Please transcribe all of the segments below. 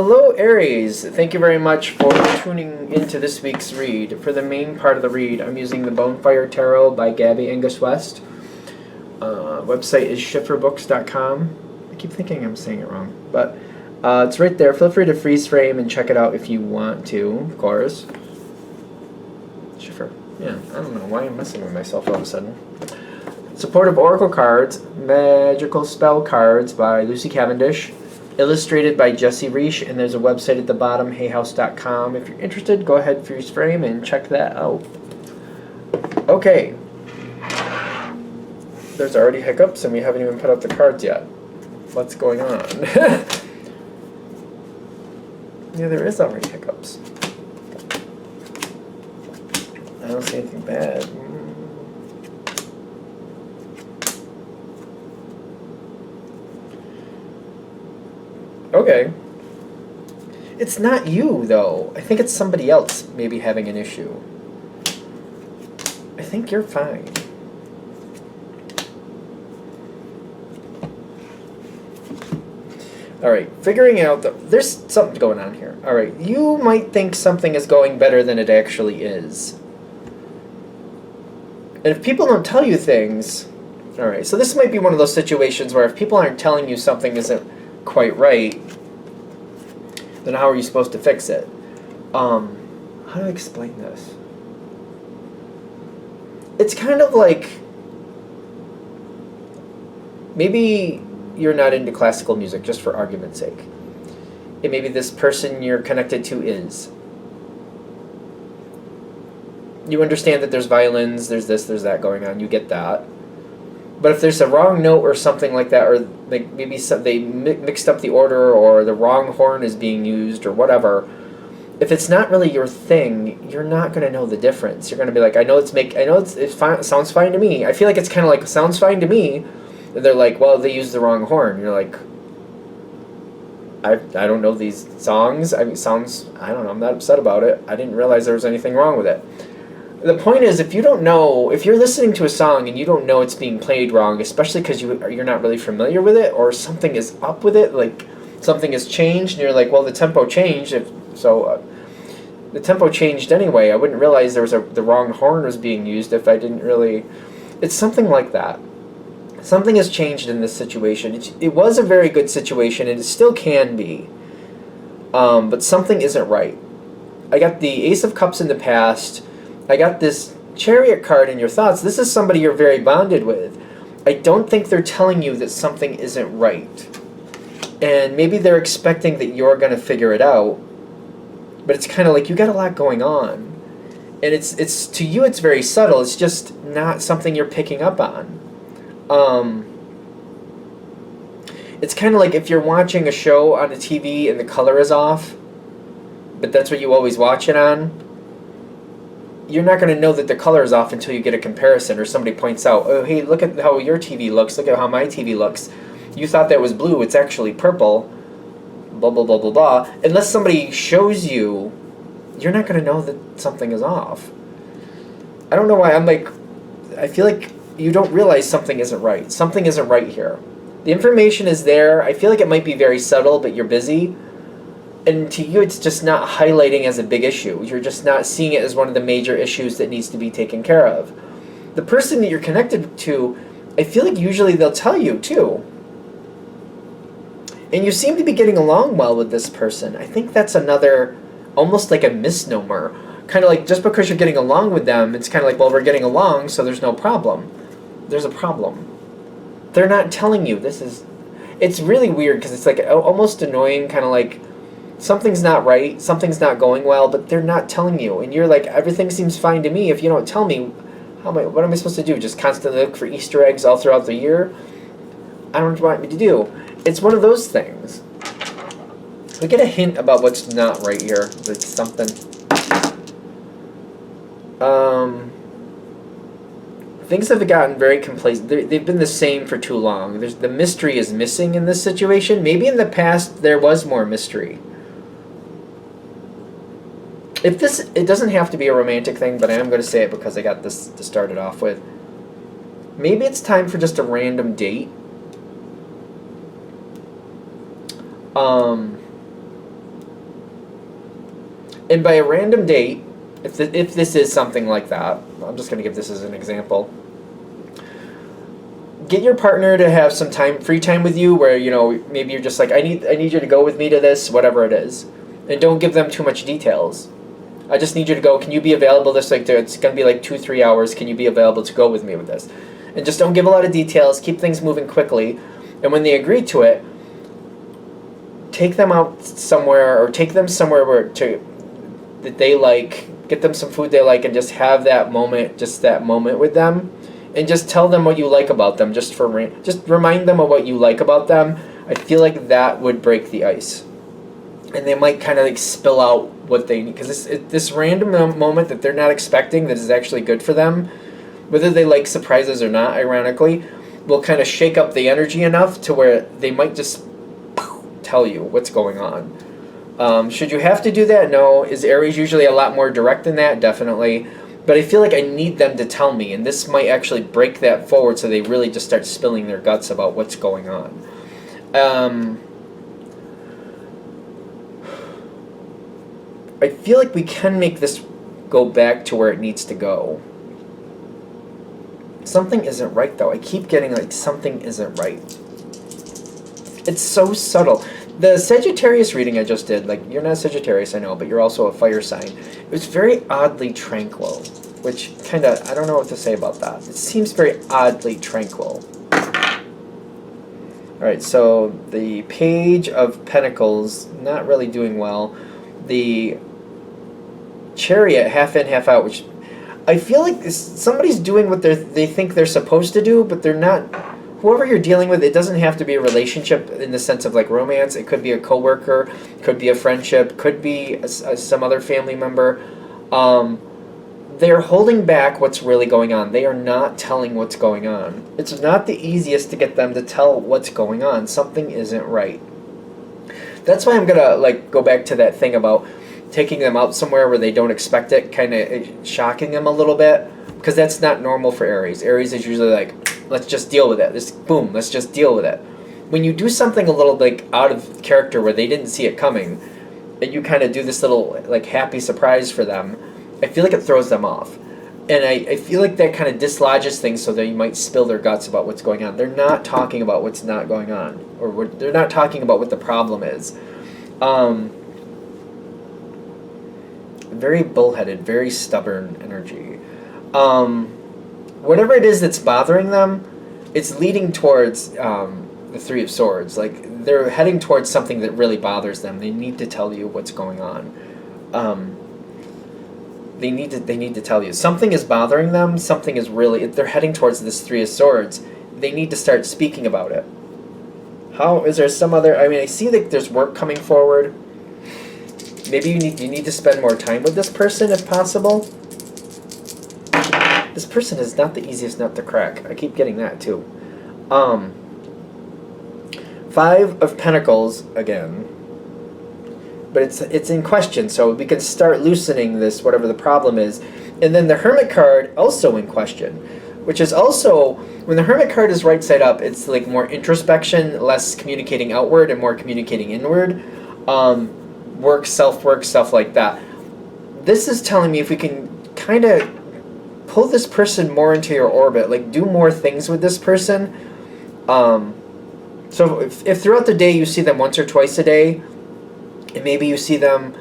Hello, Aries. Thank you very much for tuning into this week's read. For the main part of the read, I'm using the Bonefire Tarot by Gabby Angus West. Website is schifferbooks.com. I keep thinking I'm saying it wrong, but it's right there. Feel free to freeze frame and check it out if you want to, of course. Schiffer. Yeah, I don't know why I'm messing with myself all of a sudden. Supportive Oracle Cards, Magical Spell Cards by Lucy Cavendish. Illustrated by Jesse Reish, and there's a website at the bottom, hayhouse.com. If you're interested, go ahead, freeze frame, and check that out. Okay. There's already hiccups, and we haven't even put up the cards yet. What's going on? Yeah, there is already hiccups. I don't see anything bad. Okay. It's not you, though. I think it's somebody else maybe having an issue. I think you're fine. Alright, figuring out there's something going on here. Alright, you might think something is going better than it actually is. And if people don't tell you things... Alright, so this might be one of those situations where if people aren't telling you something isn't quite right, then how are you supposed to fix it? How do I explain this? It's kind of like, maybe you're not into classical music, just for argument's sake. And maybe this person you're connected to is. You understand that there's violins, there's this, there's that going on, you get that. But if there's a wrong note or something like that, or like maybe they mixed up the order, or the wrong horn is being used, or whatever, if it's not really your thing, you're not going to know the difference. You're going to be like, I know it sounds fine to me. I feel like it's kind of like, sounds fine to me. And they're like, well, they used the wrong horn. You're like, I don't know these songs. I mean, I don't know. I'm not upset about it. I didn't realize there was anything wrong with it. The point is, if you don't know, if you're listening to a song and you don't know it's being played wrong, especially because you're not really familiar with it, or something is up with it, like something has changed, and you're like, well, the tempo changed, the tempo changed anyway. I wouldn't realize there was the wrong horn was being used if I didn't really... It's something like that. Something has changed in this situation. It was a very good situation, and it still can be, but something isn't right. I got the Ace of Cups in the past. I got this Chariot card in your thoughts. This is somebody you're very bonded with. I don't think they're telling you that something isn't right. And maybe they're expecting that you're going to figure it out. But it's kind of like you got a lot going on. And it's to you it's very subtle. It's just not something you're picking up on. It's kind of like if you're watching a show on a TV and the color is off, but that's what you always watch it on. You're not going to know that the color is off until you get a comparison, or somebody points out, oh, hey, look at how your TV looks, look at how my TV looks. You thought that was blue, it's actually purple, blah, blah, blah, blah, blah. Unless somebody shows you, you're not going to know that something is off. I don't know why, I feel like you don't realize something isn't right. Something isn't right here. The information is there. I feel like it might be very subtle, but you're busy. And to you, it's just not highlighting as a big issue. You're just not seeing it as one of the major issues that needs to be taken care of. The person that you're connected to, I feel like usually they'll tell you, too. And you seem to be getting along well with this person. I think that's another, almost like a misnomer. Kind of like, just because you're getting along with them, it's kind of like, well, we're getting along, so there's no problem. There's a problem. They're not telling you. It's really weird, because it's like almost annoying, kind of like, something's not right, something's not going well, but they're not telling you. And you're like, everything seems fine to me. If you don't tell me, what am I supposed to do? Just constantly look for Easter eggs all throughout the year? I don't know what you want me to do. It's one of those things. We get a hint about what's not right here. It's something. Things have gotten very complacent. They've been the same for too long. The mystery is missing in this situation. Maybe in the past there was more mystery. It doesn't have to be a romantic thing, but I am going to say it because I got this to start it off with. Maybe it's time for just a random date. And by a random date, if this is something like that, I'm just going to give this as an example. Get your partner to have some free time with you, where maybe you're just like, I need you to go with me to this, whatever it is, and don't give them too much details. I just need you to go. Can you be available this it's going to be like 2-3 hours. Can you be available to go with me with this? And just don't give a lot of details. Keep things moving quickly. And when they agree to it, take them out somewhere, or take them somewhere that they like. Get them some food they like, and just have that moment with them. And just tell them what you like about them, just remind them of what you like about them. I feel like that would break the ice. And they might kind of like spill out what they need, because this random moment that they're not expecting, that is actually good for them, whether they like surprises or not, ironically, will kind of shake up the energy enough to where they might just tell you what's going on. Should you have to do that? No. Is Aries usually a lot more direct than that? Definitely. But I feel like I need them to tell me, and this might actually break that forward, so they really just start spilling their guts about what's going on. I feel like we can make this go back to where it needs to go. Something isn't right, though. I keep getting like something isn't right. It's so subtle. The Sagittarius reading I just did, like, you're not Sagittarius, I know, but you're also a fire sign. It was very oddly tranquil, which kind of, I don't know what to say about that. It seems very oddly tranquil. Alright, so the Page of Pentacles, not really doing well. The Chariot, half in, half out, which I feel like somebody's doing what they think they're supposed to do, but they're not. Whoever you're dealing with, it doesn't have to be a relationship in the sense of like romance. It could be a coworker, could be a friendship, could be some other family member. They're holding back what's really going on. They are not telling what's going on. It's not the easiest to get them to tell what's going on. Something isn't right. That's why I'm gonna like go back to that thing about taking them out somewhere where they don't expect it, kind of shocking them a little bit, because that's not normal for Aries. Aries is usually like, let's just deal with it. Let's just deal with it. When you do something a little like out of character where they didn't see it coming, and you kind of do this little like happy surprise for them, I feel like it throws them off. And I feel like that kind of dislodges things, so that you might spill their guts about what's going on. They're not talking about what's not going on, or they're not talking about what the problem is. Very bullheaded, very stubborn energy. Whatever it is that's bothering them, it's leading towards the Three of Swords. Like, they're heading towards something that really bothers them. They need to tell you what's going on. They need to tell you. Something is bothering them. Something is really... They're heading towards this Three of Swords. They need to start speaking about it. How... Is there some other... I mean, I see that there's work coming forward. Maybe you need to spend more time with this person if possible. This person is not the easiest nut to crack. I keep getting that too. Five of Pentacles again. But it's in question, so we can start loosening this, whatever the problem is. And then the Hermit card also in question, which is also, when the Hermit card is right side up, it's like more introspection, less communicating outward and more communicating inward. Work, self-work, stuff like that. This is telling me if we can kind of pull this person more into your orbit, like do more things with this person. So if throughout the day you see them once or twice a day, and maybe you see them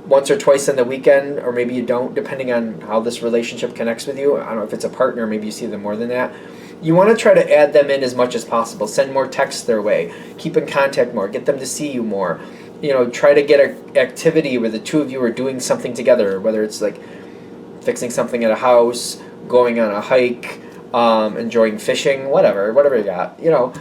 once or twice on the weekend, or maybe you don't, depending on how this relationship connects with you. I don't know if it's a partner, maybe you see them more than that. You want to try to add them in as much as possible. Send more texts their way. Keep in contact more. Get them to see you more. You know, try to get an activity where the two of you are doing something together, whether it's like fixing something at a house, going on a hike, enjoying fishing, whatever you got. You know,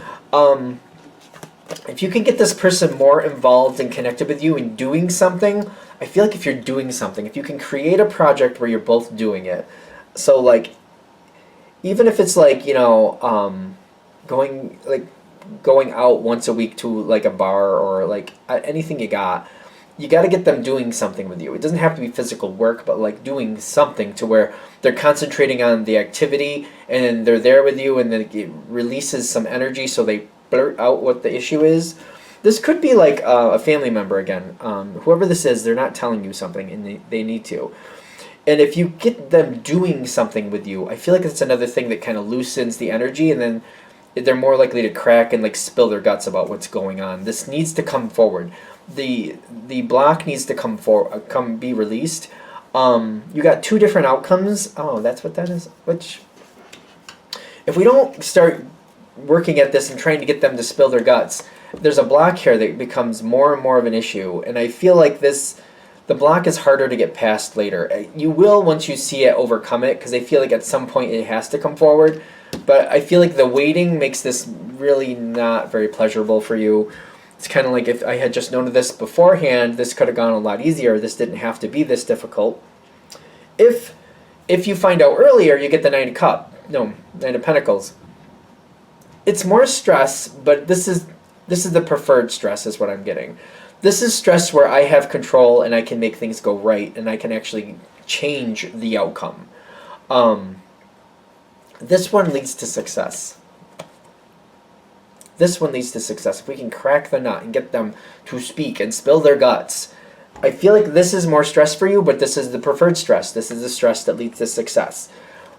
if you can get this person more involved and connected with you and doing something, I feel like if you're doing something, if you can create a project where you're both doing it, so like, even if it's like, you know, going out once a week to like a bar or like anything you got to get them doing something with you. It doesn't have to be physical work, but like doing something to where they're concentrating on the activity and then they're there with you, and then it releases some energy so they blurt out what the issue is. This could be like a family member again. Whoever this is, they're not telling you something, and they need to. And if you get them doing something with you, I feel like it's another thing that kind of loosens the energy, and then they're more likely to crack and like spill their guts about what's going on. This needs to come forward. The block needs to come be released. You got two different outcomes. Oh, that's what that is. Which, if we don't start working at this and trying to get them to spill their guts, there's a block here that becomes more and more of an issue. And I feel like the block is harder to get past later. You will, once you see it, overcome it, because I feel like at some point it has to come forward. But I feel like the waiting makes this really not very pleasurable for you. It's kind of like if I had just known this beforehand, this could have gone a lot easier. This didn't have to be this difficult. If you find out earlier, you get the Nine of Pentacles. It's more stress, but this is the preferred stress is what I'm getting. This is stress where I have control and I can make things go right and I can actually change the outcome. This one leads to success. This one leads to success. If we can crack the nut and get them to speak and spill their guts, I feel like this is more stress for you, but this is the preferred stress. This is the stress that leads to success.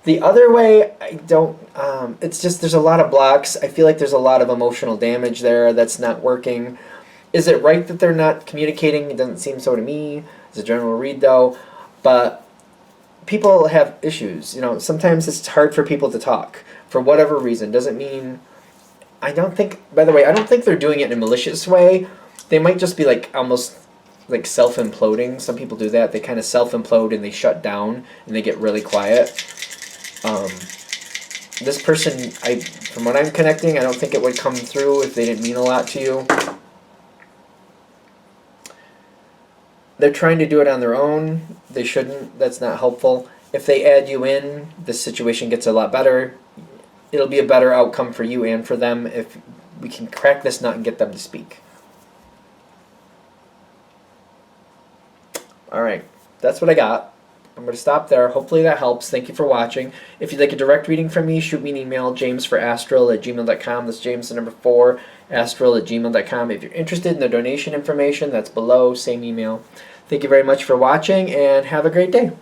The other way, I don't, it's just there's a lot of blocks. I feel like there's a lot of emotional damage there that's not working. Is it right that they're not communicating? It doesn't seem so to me. It's a general read, though. But people have issues. Sometimes it's hard for people to talk for whatever reason. Doesn't mean... I don't think they're doing it in a malicious way. They might just be like almost like self-imploding. Some people do that. They kind of self-implode and they shut down and they get really quiet. This person, from what I'm connecting, I don't think it would come through if they didn't mean a lot to you. They're trying to do it on their own. They shouldn't. That's not helpful. If they add you in, the situation gets a lot better. It'll be a better outcome for you and for them if we can crack this nut and get them to speak. All right, that's what I got. I'm going to stop there. Hopefully that helps. Thank you for watching. If you'd like a direct reading from me, shoot me an email, jamesforastral@gmail.com. That's James, the number 4, astral@gmail.com. If you're interested in the donation information, that's below, same email. Thank you very much for watching, and have a great day.